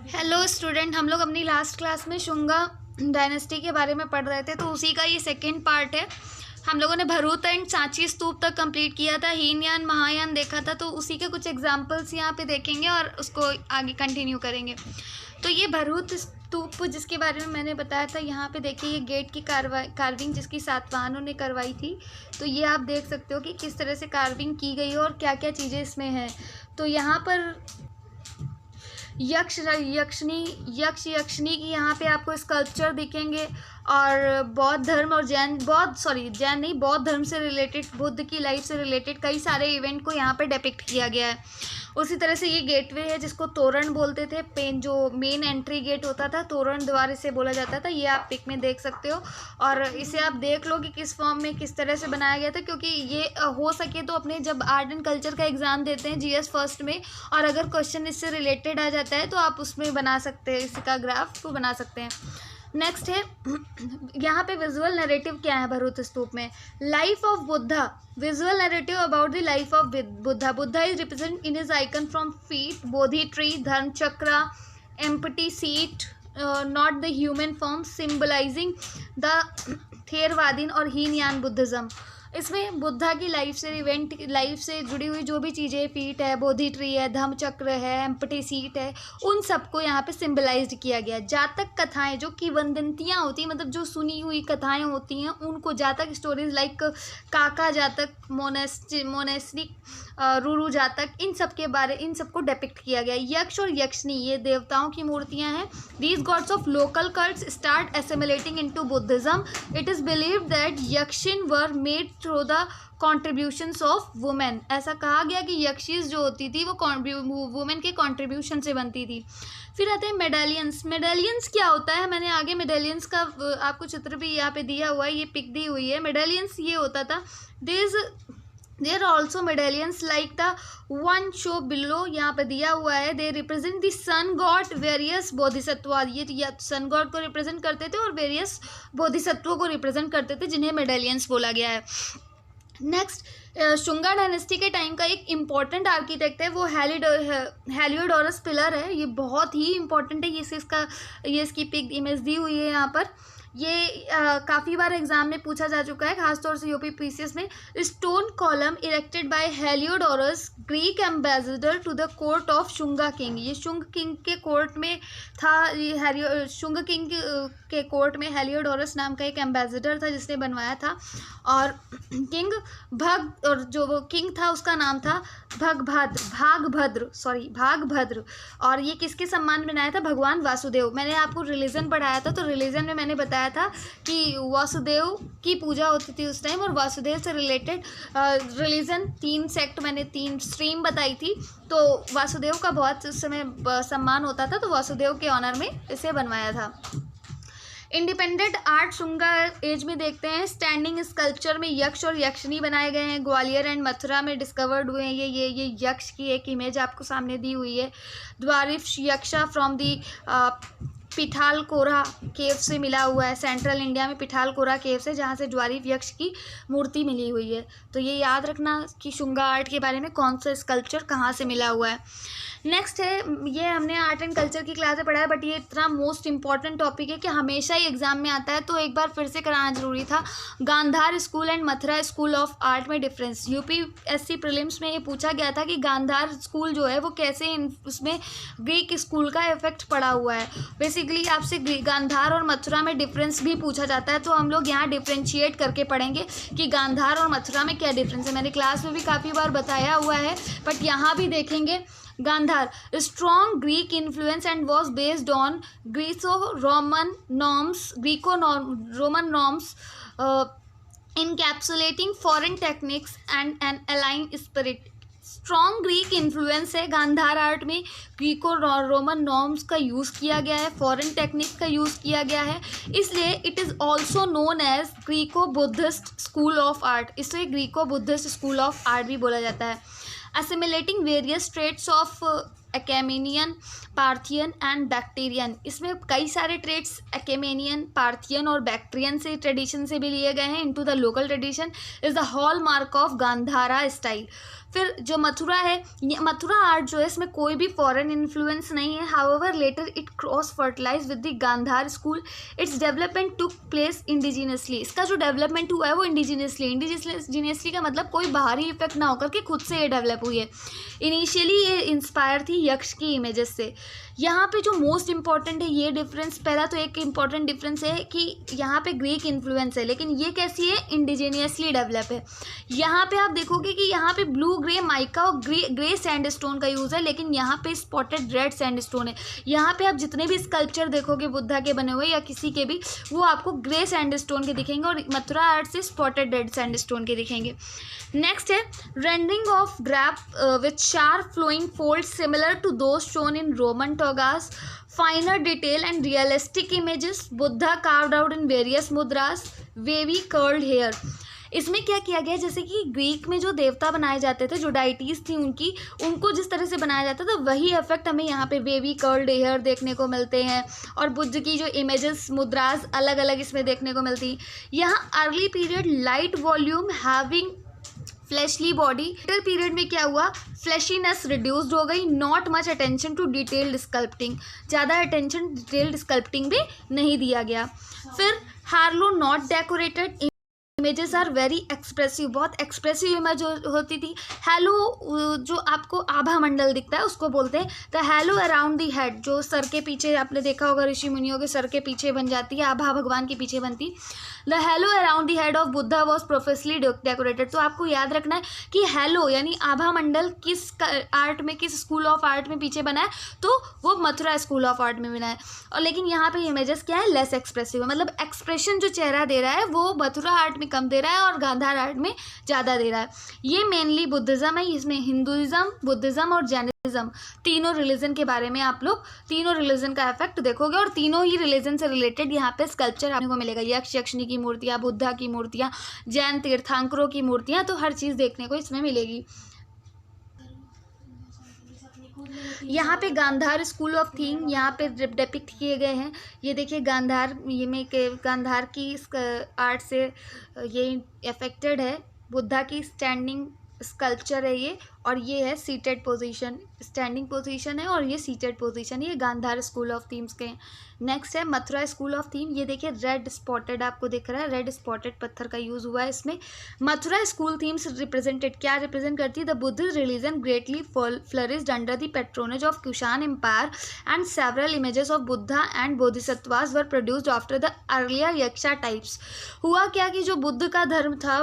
Hello student, हम लोग अपनी लास्ट क्लास में शुंगा डायनेस्टी के बारे में पढ़ रहे थे, तो उसी का ये सेकंड पार्ट है। हम लोगों ने भरूच एंड सांची स्तूप तक कंप्लीट किया था, हीनयान महायान देखा था, तो उसी के कुछ एग्जांपल्स यहाँ पे देखेंगे और उसको आगे कंटिन्यू करेंगे। तो ये भरूच स्तूप जिसके बारे में मैंने बताया था, यहाँ पे देखिए ये गेट की कार्विंग जिसकी सातवाहनों ने करवाई थी। तो ये आप देख सकते हो कि किस तरह से कार्विंग की गई है और क्या क्या चीज़ें इसमें हैं। तो यहाँ पर यक्ष यक्षनी की यहाँ पे आपको स्कल्पचर दिखेंगे, और बौद्ध धर्म और जैन नहीं, बौद्ध धर्म से रिलेटेड, बुद्ध की लाइफ से रिलेटेड कई सारे इवेंट को यहाँ पे डिपिक्ट किया गया है। उसी तरह से ये गेटवे है जिसको तोरण बोलते थे, जो मेन एंट्री गेट होता था, तोरण द्वार इसे बोला जाता था। ये आप पिक में देख सकते हो, और इसे आप देख लो कि किस फॉर्म में किस तरह से बनाया गया था, क्योंकि ये हो सके तो अपने जब आर्ट एंड कल्चर का एग्जाम देते हैं जीएस फर्स्ट में, और अगर क्वेश्चन इससे रिलेटेड आ जाता है तो आप उसमें बना सकते हैं, इसका ग्राफ को बना सकते हैं। नेक्स्ट है यहाँ पे विजुअल नैरेटिव क्या है भरूच स्तूप में। Life of Buddha, visual narrative about the life of Buddha. Buddha is represent in his icon from feet, Bodhi tree, dharma chakra, empty seat, not the human form, symbolizing the Theravadin और हीनयान बुद्धिज्म। इसमें बुद्धा की लाइफ से जुड़ी हुई जो भी चीज़ें, फीट है, बोधि ट्री है, धम्म चक्र है, एम्प्टी सीट है, उन सबको यहाँ पे सिंबलाइज्ड किया गया। जातक कथाएं जो किंवदंतियाँ होती हैं, मतलब जो सुनी हुई कथाएं होती हैं, उनको जातक स्टोरीज लाइक काका जातक, मोनेस्टिक, रूरू जातक, इन सबको डिपिक्ट किया गया। यक्ष और यक्षनी ये देवताओं की मूर्तियाँ हैं। These gods of local cults start assimilating into Buddhism. It is believed that yakshin were made through the contributions of women. ऐसा कहा गया कि यक्षिस जो होती थी वो वुमेन के कॉन्ट्रीब्यूशन से बनती थी। फिर आते हैं मेडालियंस। मेडालियंस क्या होता है, मैंने आगे मेडालियंस का आपको चित्र भी यहाँ पे दिया हुआ है, ये पिक दी हुई है। मेडालियंस ये होता था, there also medallions like the one show below, यहाँ पे दिया हुआ है। They represent the sun god, various bodhisattva. ये सन गॉड को रिप्रेजेंट करते थे और वेरियस बोधिसत्वों को रिप्रेजेंट करते थे, जिन्हें मेडालियंस बोला गया है। नेक्स्ट, शुंगा डायनेस्टी के टाइम का एक इम्पॉर्टेंट आर्किटेक्ट है, वो हेलियोडोरस पिलर है। ये बहुत ही इम्पॉर्टेंट है। ये इसकी पिक इमेज दी हुई है यहाँ पर। ये काफ़ी बार एग्जाम में पूछा जा चुका है, खासतौर से यूपी पीसीएस में। Stone column erected by Heliodorus, Greek ambassador to the court of Shunga king. ये शुंग किंग के कोर्ट में था। शुंग किंग के कोर्ट में हेलियोडोरस नाम का एक एम्बेसडर था जिसने बनवाया था। और और जो वो किंग था उसका नाम था भागभद्र। और ये किसके सम्मान में बनाया था? भगवान वासुदेव। मैंने आपको रिलीजन पढ़ाया था, तो रिलीजन में मैंने बताया था कि वासुदेव की पूजा होती थी उस टाइम, और वासुदेव से रिलेटेड रिलीजन 3 सेक्ट, मैंने 3 स्ट्रीम बताई थी। तो वासुदेव का बहुत उस समय सम्मान होता था, तो वासुदेव के ऑनर में इसे बनवाया था। इंडिपेंडेंट आर्ट शुंगा एज में देखते हैं। स्टैंडिंग स्कल्पचर में यक्ष और यक्षनी बनाए गए हैं। ग्वालियर एंड मथुरा में डिस्कवर्ड हुए हैं। ये यक्ष की एक इमेज आपको सामने दी हुई है। द्वारिफ यक्षा फ्रॉम दी पिठालकोरा केव से मिला हुआ है। सेंट्रल इंडिया में पिठालकोरा केव से, जहाँ से ज्वारीफ यक्ष की मूर्ति मिली हुई है। तो ये याद रखना कि शुंगा आर्ट के बारे में कौन सा स्कल्पचर कहाँ से मिला हुआ है। नेक्स्ट है, ये हमने आर्ट एंड कल्चर की क्लास में पढ़ा है, बट ये इतना मोस्ट इंपॉर्टेंट टॉपिक है कि हमेशा ही एग्जाम में आता है, तो एक बार फिर से कराना जरूरी था। Gandhara school and Mathura school of art में डिफरेंस। यूपीएससी प्रीलिम्स में ये पूछा गया था कि गांधार स्कूल जो है वो कैसे उसमें ग्रीक स्कूल का इफेक्ट पड़ा हुआ है। बेसिकली आपसे गांधार और मथुरा में डिफरेंस भी पूछा जाता है, तो हम लोग यहाँ डिफ्रेंशिएट करके पढ़ेंगे कि गांधार और मथुरा में क्या डिफरेंस है। मैंने क्लास में भी काफ़ी बार बताया हुआ है, बट यहाँ भी देखेंगे। Gandhara, strong Greek influence and was based on Greco Roman norms encapsulating foreign techniques and an alien spirit. Strong Greek influence है गांधार आर्ट में। ग्रीको रोमन नॉर्म्स का यूज़ किया गया है, फॉरेन टेक्निक का यूज़ किया गया है, इसलिए it is also known as Greco Buddhist school of art. इसे Greco Buddhist school of art भी बोला जाता है। Assimilating various traits of Achaemenian, Parthian and Bactrian. इसमें कई सारे ट्रेट्स अकेमेनियन, पार्थियन और बैक्टीरियन से ट्रेडिशन से भी लिए गए हैं into the local tradition. Is the hallmark of Gandhara style. फिर जो मथुरा है, ये मथुरा आर्ट जो है इसमें कोई भी फॉरेन इन्फ्लुएंस नहीं है। However later it cross fertilize with the Gandhara school, its development took place indigenously. इसका जो डेवलपमेंट हुआ है वो इंडिजीनियसली का मतलब कोई बाहरी इफेक्ट ना होकर के खुद से ये डेवलप हुई है। इनिशियली ये इंस्पायर थी यक्ष की इमेजेस से। यहाँ पे जो मोस्ट इंपॉर्टेंट है ये डिफरेंस, पहला तो एक इंपॉर्टेंट डिफरेंस है कि यहाँ पे ग्रीक इन्फ्लुएंस है, लेकिन ये कैसी है, इंडिजीनियसली डेवलप है। यहाँ पे आप देखोगे कि यहाँ पे ब्लू ग्रे माइका और ग्रे सैंडस्टोन का यूज़ है, लेकिन यहाँ पे स्पॉटेड रेड सैंडस्टोन है। यहाँ पे आप जितने भी स्कल्पचर देखोगे बुद्धा के बने हुए या किसी के भी, वो आपको ग्रे सैंडस्टोन के दिखेंगे और मथुरा आर्ट से स्पॉटेड रेड सैंडस्टोन के दिखेंगे। नेक्स्ट है rendering of drape with sharp flowing folds similar to those shown in Roman togas, finer detail and realistic images, Buddha carved out in various mudras, wavy curled hair. इसमें क्या किया गया, जैसे कि ग्रीक में जो देवता बनाए जाते थे, जो डाइटीज थी उनको जिस तरह से बनाया जाता था वही इफेक्ट हमें यहाँ पे वेवी कर्ल्ड हेयर देखने को मिलते हैं। और बुद्ध की जो इमेजेस मुद्रास अलग अलग इसमें देखने को मिलती। यहाँ early period light volume having fleshly body, later period में क्या हुआ, फ्लैशीनेस रिड्यूस्ड हो गई, not much attention to detailed sculpting, ज़्यादा अटेंशन डिटेल्ड स्कल्पटिंग भी नहीं दिया गया। फिर halo not decorated, images are very expressive, बहुत एक्सप्रेसिव इमेज होती थी। हैलो जो आपको आभा मंडल दिखता है उसको बोलते हैं the halo around the head, जो सर के पीछे आपने देखा होगा ऋषि मुनियों के सर के पीछे बन जाती है, आभा भगवान के पीछे बनती। The halo around the head of Buddha was profusely decorated. तो आपको याद रखना है कि हैलो यानी आभा मंडल किस आर्ट में, किस स्कूल ऑफ आर्ट में पीछे बना है, तो वो मथुरा स्कूल ऑफ आर्ट में बना है। और लेकिन यहाँ पे इमेजेस क्या है, लेस एक्सप्रेसिव है, मतलब एक्सप्रेशन जो चेहरा दे रहा है वो मथुरा आर्ट में कम दे रहा है और गांधार आर्ट में ज़्यादा दे रहा है। ये मेनली बुद्धिज़्म है, इसमें हिंदुइज्म, बुद्धिज़्म और जैनिज्म तीनों रिलीजन के बारे में आप लोग तीनों रिलीजन का इफेक्ट देखोगे और तीनों ही रिलीजन से रिलेटेड यहाँ पे स्कल्पचर आपको मिलेगा। यक्ष यक्षिणी की मूर्तियाँ, बुद्धा की मूर्तियाँ, जैन तीर्थंकरों की मूर्तियाँ, तो हर चीज़ देखने को इसमें मिलेगी। यहाँ पे गांधार स्कूल ऑफ थीम यहाँ पे डिपिक्ट किए गए हैं। ये देखिए गांधार, ये में गांधार की आर्ट से ये अफेक्टेड है। बुद्धा की स्टैंडिंग स्कल्पचर है ये, और ये है सीटेड पोजीशन, स्टैंडिंग पोजीशन है और ये सीटेड पोजीशन, ये गांधार स्कूल ऑफ थीम्स के। नेक्स्ट है मथुरा स्कूल ऑफ थीम। ये देखिए रेड स्पॉटेड आपको दिख रहा है, रेड स्पॉटेड पत्थर का यूज़ हुआ है इसमें। मथुरा स्कूल थीम्स रिप्रेजेंटेड, क्या रिप्रेजेंट करती है, the Buddhist religion greatly flourished under the patronage of Kushan empire and several images of Buddha and bodhisattvas were produced after the earlier yaksha types. हुआ क्या कि जो बुद्ध का धर्म था,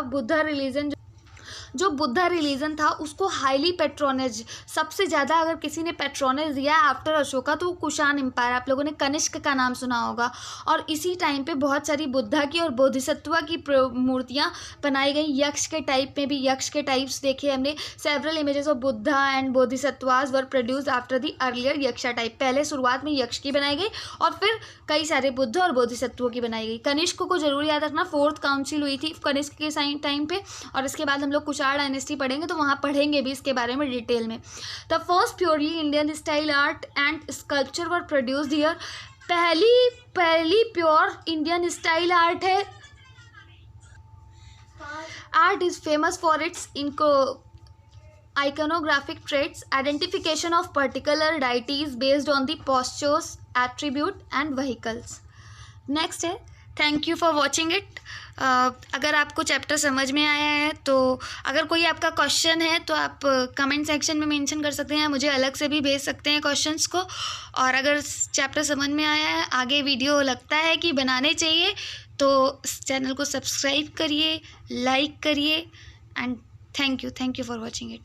जो बुद्धा रिलीजन था उसको हाईली पेट्रोनेज, सबसे ज़्यादा अगर किसी ने पेट्रोनेज दिया आफ्टर अशोका तो कुषाण एम्पायर, आप लोगों ने कनिष्क का नाम सुना होगा। और इसी टाइम पे बहुत सारी बुद्धा की और बोधिसत्वा की मूर्तियाँ बनाई गई। यक्ष के टाइप में भी, यक्ष के टाइप्स देखे हमने, several images of Buddha and bodhisattvas were produced after the earlier yaksha type. पहले शुरुआत में यक्ष की बनाई गई और फिर कई सारे बुद्ध और बोधिसत्वों की बनाई गई। कनिष्क को जरूर याद रखना, 4th काउंसिल हुई थी कनिष्क के टाइम पे, और इसके बाद हम लोग कुषाण डायनेस्टी पढ़ेंगे तो वहाँ पढ़ेंगे भी इसके बारे में डिटेल में। The first purely Indian style art and sculpture were produced here. पहली प्योर इंडियन स्टाइल आर्ट है। Art is famous for its iconographic traits, identification of particular deities based on the postures, attribute and vehicles. Next है thank you for watching it. अगर आपको chapter समझ में आया है तो अगर कोई आपका क्वेश्चन है तो आप कमेंट सेक्शन में मेंशन कर सकते हैं, मुझे अलग से भी भेज सकते हैं क्वेश्चंस को। और अगर चैप्टर समझ में आया है, आगे वीडियो लगता है कि बनाने चाहिए, तो इस चैनल को सब्सक्राइब करिए, लाइक करिए and thank you for watching it.